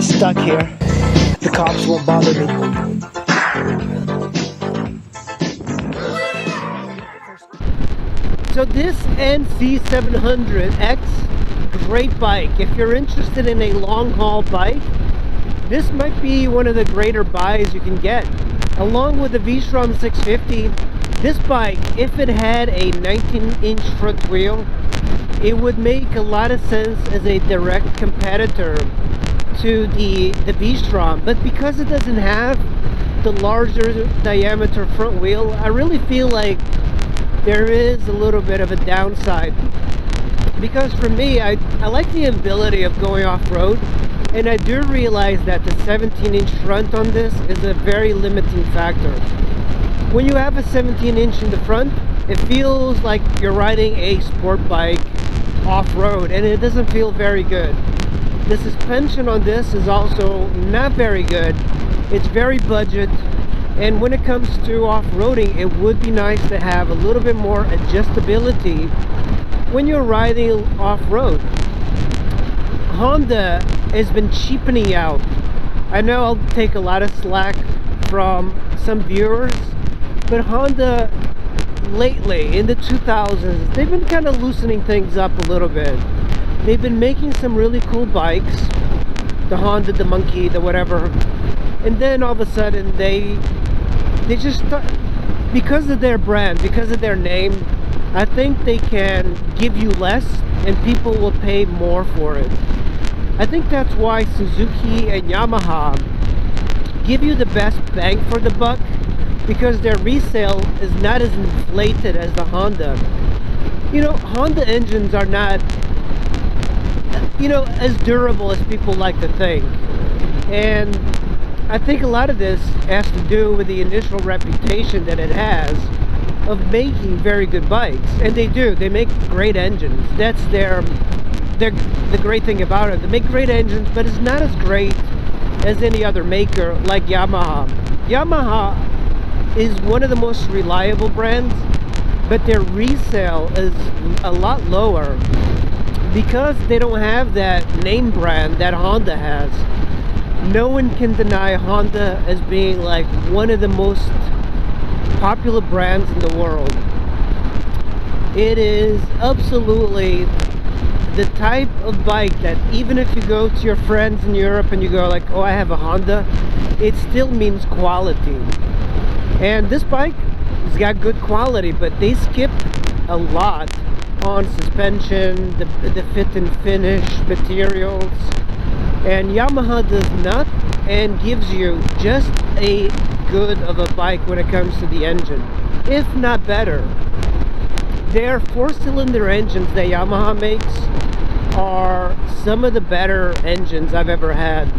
stuck here. The cops won't bother me. So this NC700x, great bike. If you're interested in a long haul bike, this might be one of the greater buys you can get. Along with the fromt 650, this bike, if it had a 19-inch front wheel, it would make a lot of sense as a direct competitor to the fromt. But because it doesn't have the larger diameter front wheel, I really feel like there is a little bit of a downside. Because for me, I like the ability of going off-road, and I do realize that the 17-inch front on this is a very limiting factor. When you have a 17-inch in the front, it feels like you're riding a sport bike off-road, and it doesn't feel very good. The suspension on this is also not very good. It's very budget, and when it comes to off-roading, it would be nice to have a little bit more adjustability when you're riding off-road. Honda has been cheapening out. I know I'll take a lot of slack from some viewers, but Honda lately in the 2000s, they've been kind of loosening things up a little bit. They've been making some really cool bikes, the Honda, the Monkey, the whatever, and then all of a sudden they just because of their brand, because of their name, I think they can give you less and people will pay more for it. I think that's why Suzuki and Yamaha give you the best bang for the buck, because their resale is not as inflated as the Honda. You know, Honda engines are not, you know, as durable as people like to think. And I think a lot of this has to do with the initial reputation that it has of making very good bikes. And they do. They make great engines. That's the great thing about it. They make great engines, but it's not as great as any other maker like Yamaha. Yamaha is one of the most reliable brands, but their resale is a lot lower because they don't have that name brand that Honda has. No one can deny Honda as being like one of the most popular brands in the world. It is absolutely the type of bike that even if you go to your friends in Europe and you go like, oh, I have a Honda, it still means quality. And this bike has got good quality, but they skip a lot on suspension, the fit and finish materials, and Yamaha does not, and gives you just a good of a bike when it comes to the engine, if not better. Their 4-cylinder engines that Yamaha makes are some of the better engines I've ever had.